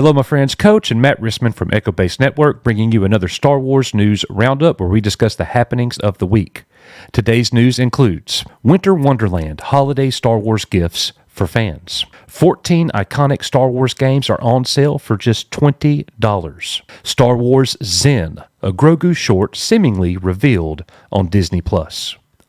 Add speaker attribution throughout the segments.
Speaker 1: Hello, my friends. Coach and Matt Rissman from Echo Base Network bringing you another Star Wars news roundup where we discuss the happenings of the week. Today's news includes Winter Wonderland holiday Star Wars gifts for fans. 14 iconic Star Wars games are on sale for just $20. Star Wars Zen, a Grogu short seemingly revealed on Disney+.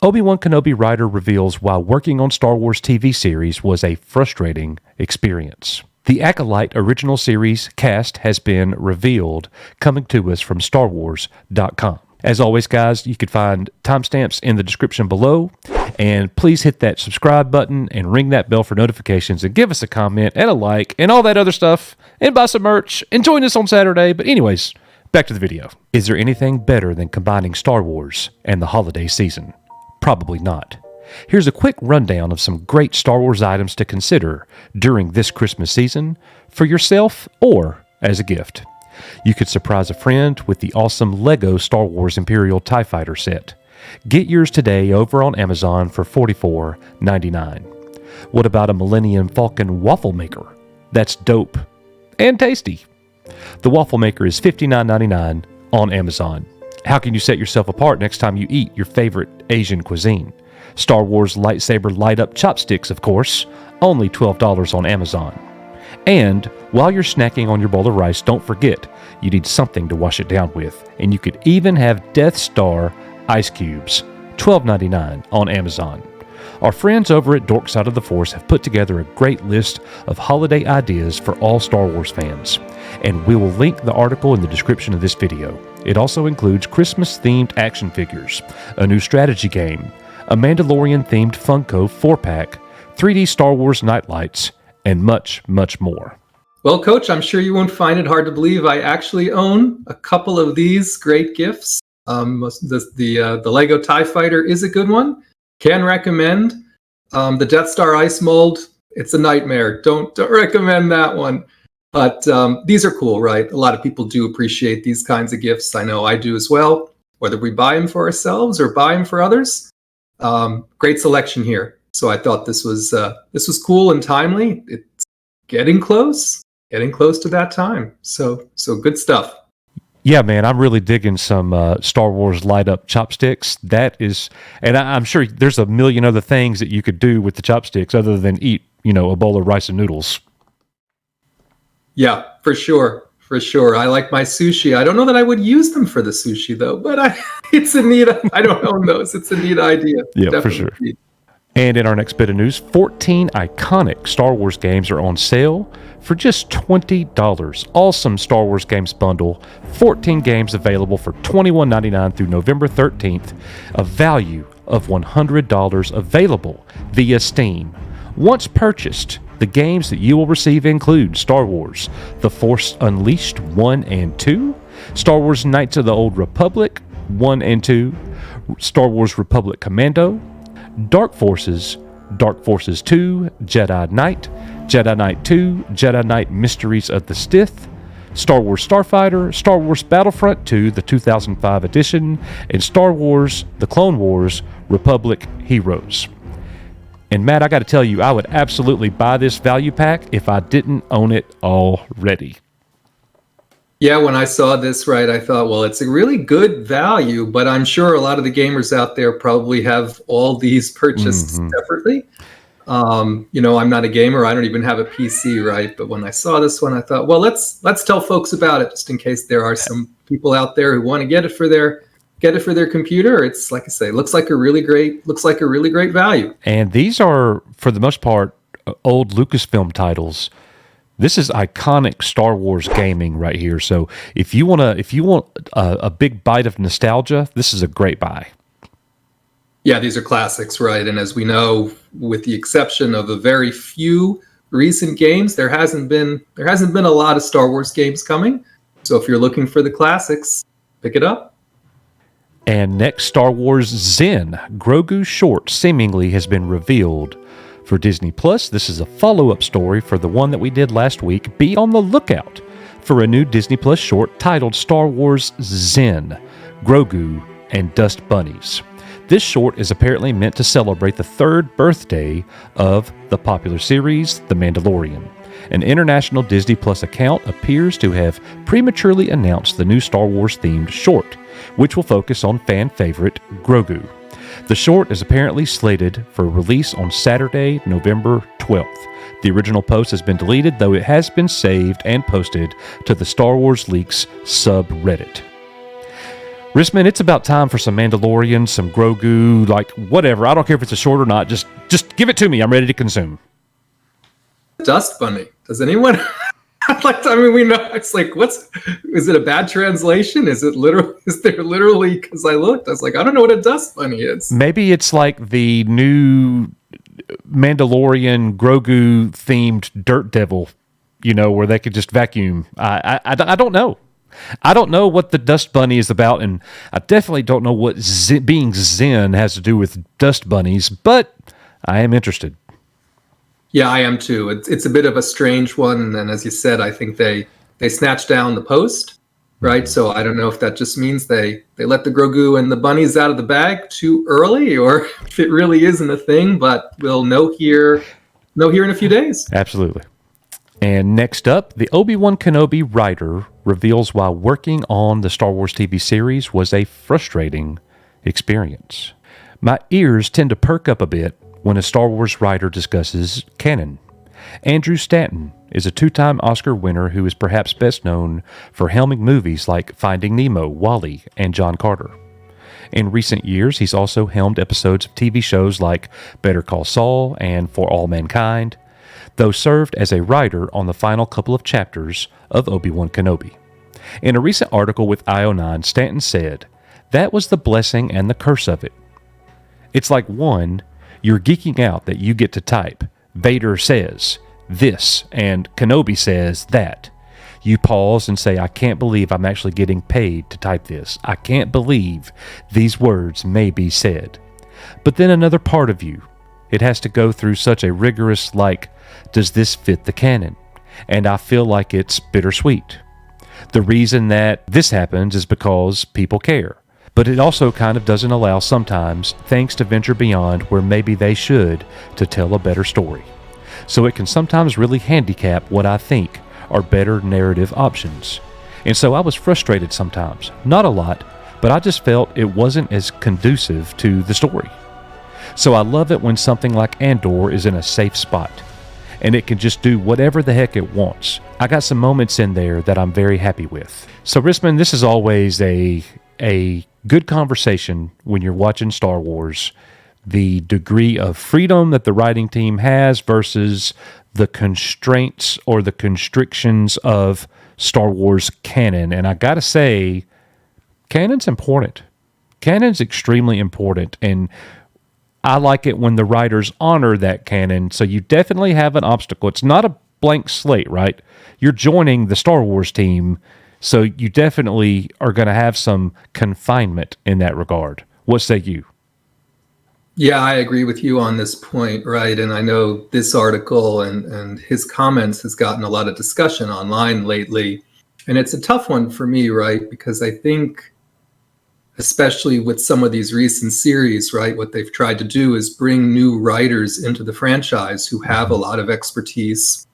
Speaker 1: Obi-Wan Kenobi writer reveals why working on Star Wars TV series was a frustrating experience. The Acolyte original series cast has been revealed, coming to us from StarWars.com. As always, guys, you can find timestamps in the description below, and please hit that subscribe button and ring that bell for notifications and give us a comment and a like and all that other stuff and buy some merch and join us on Saturday. But anyways, back to the video. Is there anything better than combining Star Wars and the holiday season? Probably not. Here's a quick rundown of some great Star Wars items to consider during this Christmas season for yourself or as a gift. You could surprise a friend with the awesome Lego Star Wars Imperial TIE Fighter set. Get yours today over on Amazon for $44.99. What about a Millennium Falcon waffle maker? That's dope and tasty. The waffle maker is $59.99 on Amazon. How can you set yourself apart next time you eat your favorite Asian cuisine? Star Wars lightsaber light-up chopsticks, of course, only $12 on Amazon. And while you're snacking on your bowl of rice, don't forget, you need something to wash it down with. And you could even have Death Star ice cubes, $12.99 on Amazon. Our friends over at Dork Side of the Force have put together a great list of holiday ideas for all Star Wars fans. And we will link the article in the description of this video. It also includes Christmas-themed action figures, a new strategy game, a Mandalorian-themed Funko 4-pack, 3D Star Wars nightlights, and much, much more.
Speaker 2: Well, Coach, I'm sure you won't find it hard to believe I actually own a couple of these great gifts. The Lego TIE Fighter is a good one. Can recommend. The Death Star ice mold, it's a nightmare. Don't recommend that one. But these are cool, right? A lot of people do appreciate these kinds of gifts. I know I do as well, whether we buy them for ourselves or buy them for others. Great selection here. So I thought this was cool and timely. It's getting close to that time. So good stuff.
Speaker 1: Yeah, man, I'm really digging some Star Wars light-up chopsticks. That is, and I'm sure there's a million other things that you could do with the chopsticks other than eat, a bowl of rice and noodles.
Speaker 2: Yeah, for sure. I like my sushi. I don't know that I would use them for the sushi though, but it's a neat. I don't own those. It's a neat idea.
Speaker 1: Yeah, definitely. For sure. And in our next bit of news, 14 iconic Star Wars games are on sale for just $20. Awesome Star Wars games bundle, 14 games available for $21.99 through November 13th, a value of $100 available via Steam. Once purchased, the games that you will receive include Star Wars The Force Unleashed 1 and 2, Star Wars Knights of the Old Republic 1 and 2, Star Wars Republic Commando, Dark Forces 2, Jedi Knight 2, Jedi Knight Mysteries of the Sith, Star Wars Starfighter, Star Wars Battlefront 2, the 2005 edition, and Star Wars The Clone Wars Republic Heroes. And Matt, I got to tell you, I would absolutely buy this value pack if I didn't own it already.
Speaker 2: Yeah, when I saw this, right, I thought, well, it's a really good value, but I'm sure a lot of the gamers out there probably have all these purchased separately. I'm not a gamer. I don't even have a PC, right? But when I saw this one, I thought, well, let's tell folks about it just in case there are some people out there who want to get it for their computer. It's like I say, looks like a really great value.
Speaker 1: And these are, for the most part, old Lucasfilm titles. This is iconic Star Wars gaming right here. So if you want a big bite of nostalgia, this is a great buy.
Speaker 2: Yeah, these are classics, right? And as we know, with the exception of a very few recent games, there hasn't been a lot of Star Wars games coming. So if you're looking for the classics, pick it up.
Speaker 1: And next, Star Wars Zen, Grogu short seemingly has been revealed for Disney+. This is a follow-up story for the one that we did last week. Be on the lookout for a new Disney+ short titled Star Wars Zen, Grogu and Dust Bunnies. This short is apparently meant to celebrate the third birthday of the popular series, The Mandalorian. An international Disney Plus account appears to have prematurely announced the new Star Wars-themed short, which will focus on fan favorite Grogu. The short is apparently slated for release on Saturday, November 12th. The original post has been deleted, though it has been saved and posted to the Star Wars Leaks subreddit. Risman, it's about time for some Mandalorian, some Grogu, like whatever. I don't care if it's a short or not. Just give it to me. I'm ready to consume.
Speaker 2: Dust Bunny. Does anyone? We know it's like, is it a bad translation? Is there literally? Because I looked, I was like, I don't know what a dust bunny is.
Speaker 1: Maybe it's like the new Mandalorian Grogu themed Dirt Devil, where they could just vacuum. I don't know. I don't know what the Dust Bunny is about, and I definitely don't know what being Zen has to do with dust bunnies, but I am interested.
Speaker 2: Yeah, I am too. It's a bit of a strange one, and as you said, I think they snatched down the post, right? So I don't know if that just means they let the Grogu and the bunnies out of the bag too early, or if it really isn't a thing, but we'll know here in a few days.
Speaker 1: Absolutely. And next up, the Obi-Wan Kenobi writer reveals why working on the Star Wars TV series was a frustrating experience. My ears tend to perk up a bit when a Star Wars writer discusses canon. Andrew Stanton is a two-time Oscar winner who is perhaps best known for helming movies like Finding Nemo, WALL-E, and John Carter. In recent years, he's also helmed episodes of TV shows like Better Call Saul and For All Mankind, though served as a writer on the final couple of chapters of Obi-Wan Kenobi. In a recent article with IO9, Stanton said, "That was the blessing and the curse of it. It's like one, you're geeking out that you get to type, Vader says this, and Kenobi says that. You pause and say, I can't believe I'm actually getting paid to type this. I can't believe these words may be said. But then another part of you, it has to go through such a rigorous, does this fit the canon? And I feel like it's bittersweet. The reason that this happens is because people care. But it also kind of doesn't allow sometimes things to venture beyond where maybe they should to tell a better story. So it can sometimes really handicap what I think are better narrative options. And so I was frustrated sometimes. Not a lot, but I just felt it wasn't as conducive to the story. So I love it when something like Andor is in a safe spot, and it can just do whatever the heck it wants. I got some moments in there that I'm very happy with. So Risman, this is always a good conversation when you're watching Star Wars. The degree of freedom that the writing team has versus the constraints or the constrictions of Star Wars canon. And I gotta say, canon's important. Canon's extremely important, and I like it when the writers honor that canon, so you definitely have an obstacle. It's not a blank slate, right? You're joining the Star Wars team, so you definitely are going to have some confinement in that regard. What say you?
Speaker 2: Yeah, I agree with you on this point, right? And I know this article and his comments has gotten a lot of discussion online lately. And it's a tough one for me, right? Because I think, especially with some of these recent series, right, what they've tried to do is bring new writers into the franchise who have a lot of expertise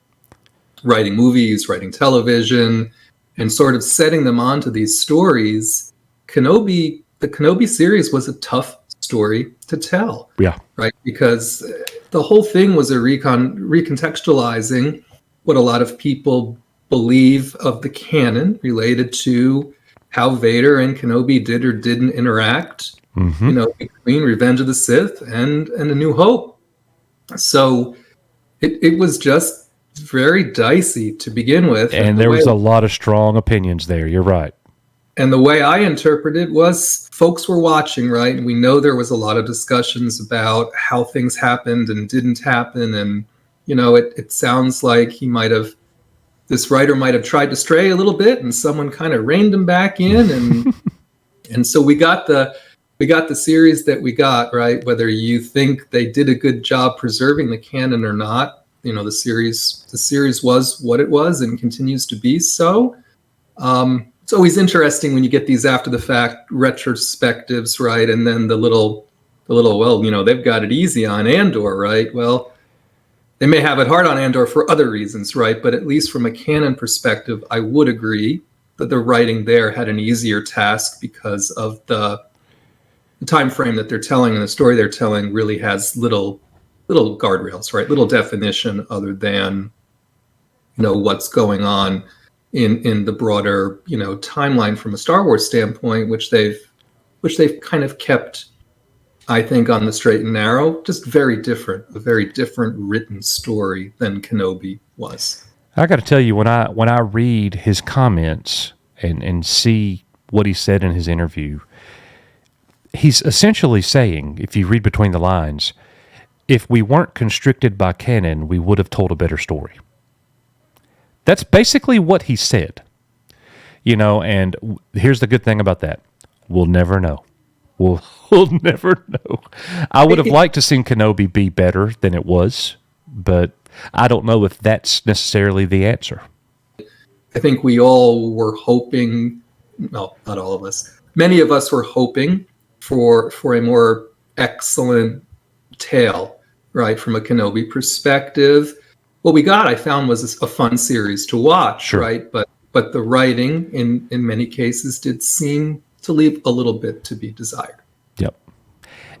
Speaker 2: writing movies, writing television, and sort of setting them onto these stories. The Kenobi series was a tough story to tell.
Speaker 1: Yeah.
Speaker 2: Right? Because the whole thing was a recontextualizing what a lot of people believe of the canon related to how Vader and Kenobi did or didn't interact, between Revenge of the Sith and A New Hope. So it was just very dicey to begin with.
Speaker 1: And there was a lot of strong opinions there. You're right.
Speaker 2: And the way I interpreted was folks were watching, right? And we know there was a lot of discussions about how things happened and didn't happen. And, it sounds like this writer might have tried to stray a little bit and someone kind of reined him back in. And, and so we got the series that we got, right? Whether you think they did a good job preserving the canon or not, the series was what it was and continues to be so. It's always interesting when you get these after the fact retrospectives, right? And then the little, well, they've got it easy on Andor, right? Well, they may have it hard on Andor for other reasons, right? But at least from a canon perspective, I would agree that the writing there had an easier task because of the time frame that they're telling, and the story they're telling really has little guardrails, right? Little definition other than, what's going on in the broader, timeline from a Star Wars standpoint, which they've kind of kept, I think, on the straight and narrow. Just a very different written story than Kenobi was.
Speaker 1: I got to tell you, when I read his comments and see what he said in his interview, he's essentially saying, if you read between the lines, if we weren't constricted by canon, we would have told a better story. That's basically what he said. And here's the good thing about that. We'll never know. We'll never know. I would have liked to seen Kenobi be better than it was, but I don't know if that's necessarily the answer.
Speaker 2: I think we all were hoping, no, not all of us, many of us were hoping for a more excellent tale, right, from a Kenobi perspective. What we got, I found, was a fun series to watch,
Speaker 1: sure.
Speaker 2: Right? But the writing, in many cases, did seem to leave a little bit to be desired.
Speaker 1: Yep.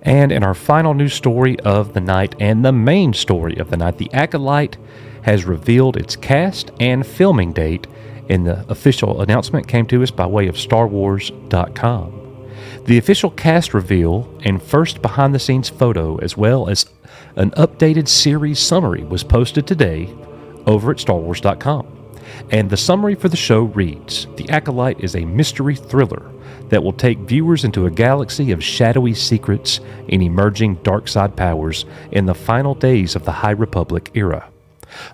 Speaker 1: And in our final news story of the night, and the main story of the night, the Acolyte has revealed its cast and filming date, and the official announcement came to us by way of StarWars.com. The official cast reveal and first behind-the-scenes photo, as well as an updated series summary, was posted today over at StarWars.com. And the summary for the show reads, The Acolyte is a mystery thriller that will take viewers into a galaxy of shadowy secrets and emerging dark side powers in the final days of the High Republic era.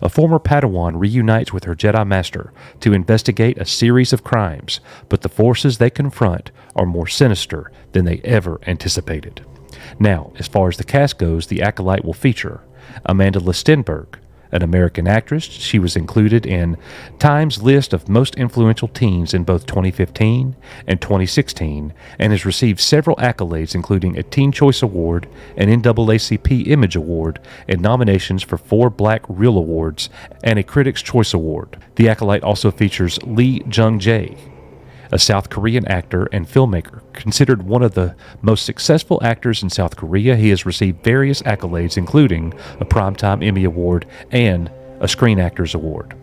Speaker 1: A former Padawan reunites with her Jedi Master to investigate a series of crimes, but the forces they confront are more sinister than they ever anticipated. Now, as far as the cast goes, the Acolyte will feature Amandla Stenberg, an American actress. She was included in Time's list of most influential teens in both 2015 and 2016, and has received several accolades, including a Teen Choice Award, an NAACP Image Award, and nominations for 4 Black Reel Awards and a Critics' Choice Award. The Acolyte also features Lee Jung-jae, a South Korean actor and filmmaker. Considered one of the most successful actors in South Korea, he has received various accolades, including a Primetime Emmy Award and a Screen Actors Award.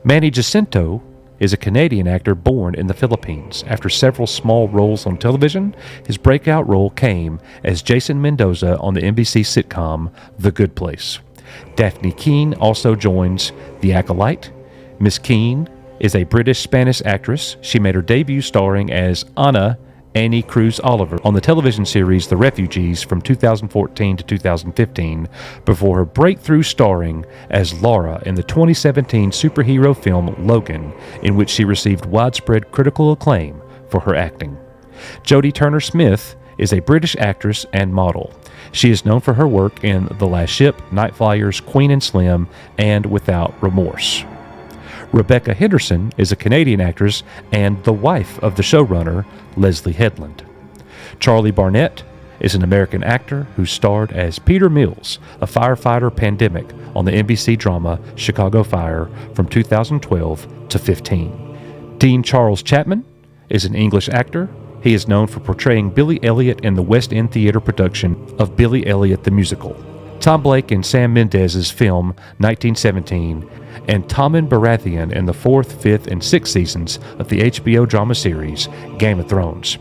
Speaker 1: Manny Jacinto is a Canadian actor born in the Philippines. After several small roles on television, his breakout role came as Jason Mendoza on the NBC sitcom The Good Place. Daphne Keane also joins The Acolyte. Miss Keane is a British-Spanish actress. She made her debut starring as Annie Cruz Oliver on the television series The Refugees from 2014 to 2015, before her breakthrough starring as Laura in the 2017 superhero film Logan, in which she received widespread critical acclaim for her acting. Jodie Turner-Smith is a British actress and model. She is known for her work in The Last Ship, Night Flyers, Queen and Slim, and Without Remorse. Rebecca Henderson is a Canadian actress and the wife of the showrunner, Leslie Headland. Charlie Barnett is an American actor who starred as Peter Mills, a firefighter pandemic on the NBC drama Chicago Fire from 2012 to 15. Dean Charles Chapman is an English actor. He is known for portraying Billy Elliot in the West End Theater production of Billy Elliot the Musical, Tom Blake in Sam Mendes's film 1917, and Tommen Baratheon in the 4th, 5th, and 6th seasons of the HBO drama series Game of Thrones.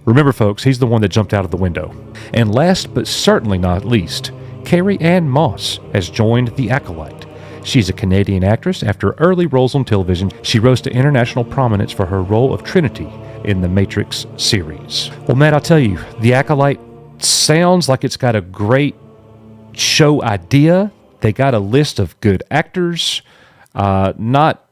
Speaker 1: Remember, folks, he's the one that jumped out of the window. And last but certainly not least, Carrie Ann Moss has joined The Acolyte. She's a Canadian actress. After early roles on television, she rose to international prominence for her role of Trinity in the Matrix series. Well, Matt, I'll tell you, The Acolyte sounds like it's got a great show idea. They got a list of good actors. Not,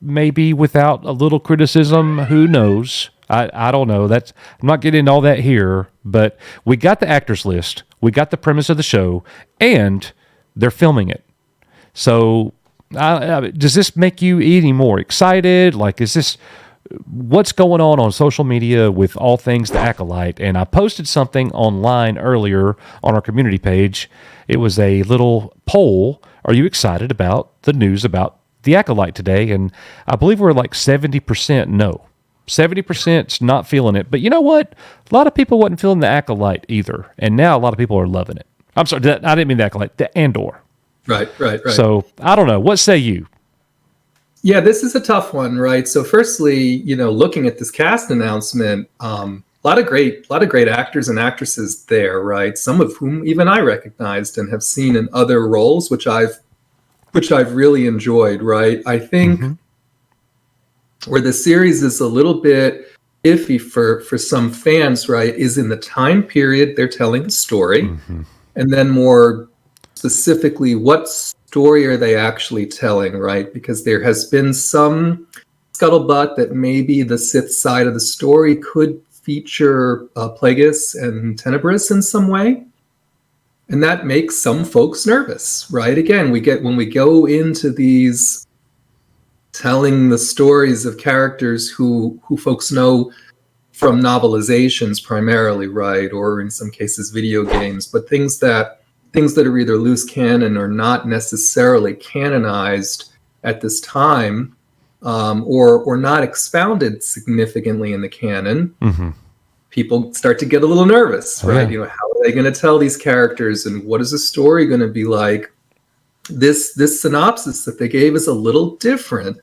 Speaker 1: maybe without a little criticism, who knows? I don't know. I'm not getting into all that here, but we got the actors list, we got the premise of the show, and they're filming it. So, does this make you any more excited? Like, is this what's going on social media with all things the Acolyte. And I posted something online earlier on our community page. It was a little poll. Are you excited about the news about the Acolyte today? And I believe we're like 70% no. 70%'s not feeling it. But you know what? A lot of people wasn't feeling the Acolyte either. And now a lot of people are loving it. I'm sorry, I didn't mean the Acolyte, the Andor.
Speaker 2: Right.
Speaker 1: So I don't know. What say you?
Speaker 2: Yeah, this is a tough one, right? So firstly, looking at this cast announcement, a lot of great actors and actresses there, right? Some of whom even I recognized and have seen in other roles, which I've really enjoyed, right? I think where the series is a little bit iffy for some fans, right, is in the time period they're telling the story, and then more specifically, what story are they actually telling, right? Because there has been some scuttlebutt that maybe the Sith side of the story could feature Plagueis and Tenebris in some way. And that makes some folks nervous, right? Again, when we go into these telling the stories of characters who folks know from novelizations primarily, right? Or in some cases video games, but things that are either loose canon or not necessarily canonized at this time, or not expounded significantly in the canon, people start to get a little nervous, right? How are they going to tell these characters, and what is the story going to be like? This synopsis that they gave is a little different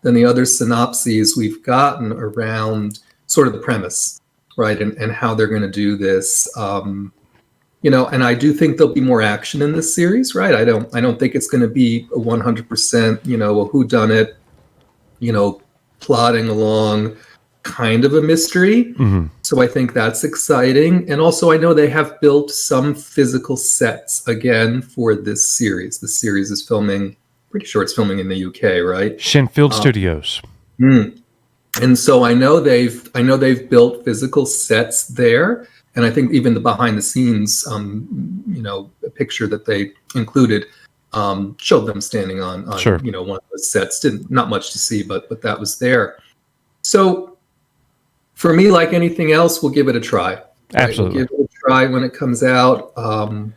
Speaker 2: than the other synopses we've gotten around sort of the premise, right? And how they're going to do this. And I do think there'll be more action in this series, right? I don't think it's going to be a 100%, a whodunit, plodding along kind of a mystery. So I think that's exciting. And also I know they have built some physical sets again for this series. The series is pretty sure it's filming in the UK, right?
Speaker 1: Shinfield Studios.
Speaker 2: And so I know they've built physical sets there. And I think even the behind the scenes, picture that they included showed them standing on one of those sets. Not much to see, but that was there. So for me, like anything else, we'll give it a try. Right?
Speaker 1: Absolutely.
Speaker 2: We'll give it a try when it comes out.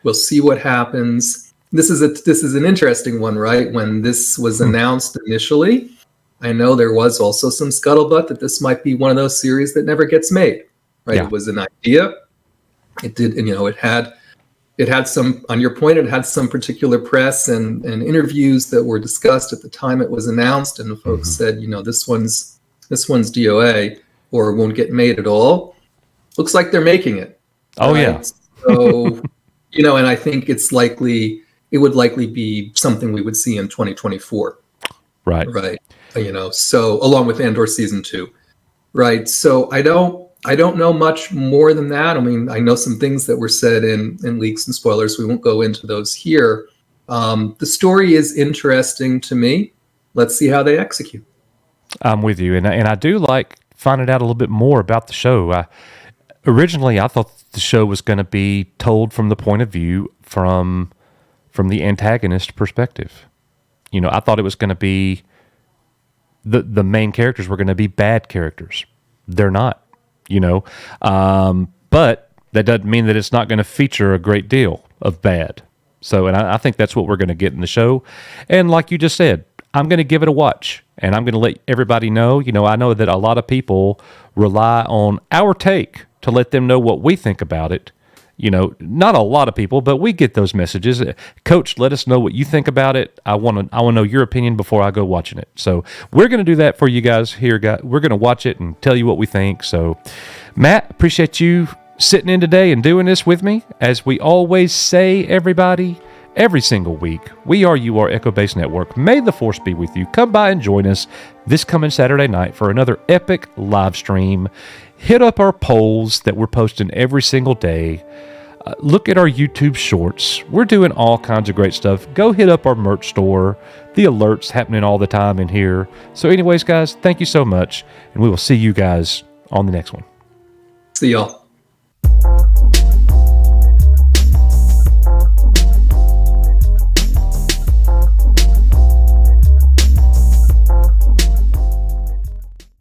Speaker 2: We'll see what happens. This is an interesting one, right? When this was announced initially, I know there was also some scuttlebutt that this might be one of those series that never gets made. Right? Yeah. It was an idea. It did, it had some, on your point, it had some particular press and interviews that were discussed at the time it was announced, and the folks said, this one's DOA or won't get made at all. Looks like they're making it.
Speaker 1: Oh, right? Yeah.
Speaker 2: So, and I think it would likely be something we would see in 2024.
Speaker 1: Right.
Speaker 2: Right. So along with Andor season 2. Right. So I don't know much more than that. I mean, I know some things that were said in leaks and spoilers. We won't go into those here. The story is interesting to me. Let's see how they execute.
Speaker 1: I'm with you. And I do like finding out a little bit more about the show. Originally, I thought the show was going to be told from the point of view from the antagonist perspective. I thought it was going to be the main characters were going to be bad characters. They're not. But that doesn't mean that it's not going to feature a great deal of bad. So, and I think that's what we're going to get in the show. And like you just said, I'm going to give it a watch, and I'm going to let everybody know. I know that a lot of people rely on our take to let them know what we think about it. Not a lot of people, but we get those messages. Coach, let us know what you think about it. I want to know your opinion before I go watching it. So we're going to do that for you guys here. We're going to watch it and tell you what we think. So, Matt, appreciate you sitting in today and doing this with me. As we always say, everybody, every single week, we are You Are Echo Base Network. May the Force be with you. Come by and join us this coming Saturday night for another epic live stream. Hit up our polls that we're posting every single day. Look at our YouTube shorts. We're doing all kinds of great stuff. Go hit up our merch store. The alerts happening all the time in here. So anyways, guys, thank you so much. And we will see you guys on the next one.
Speaker 2: See y'all.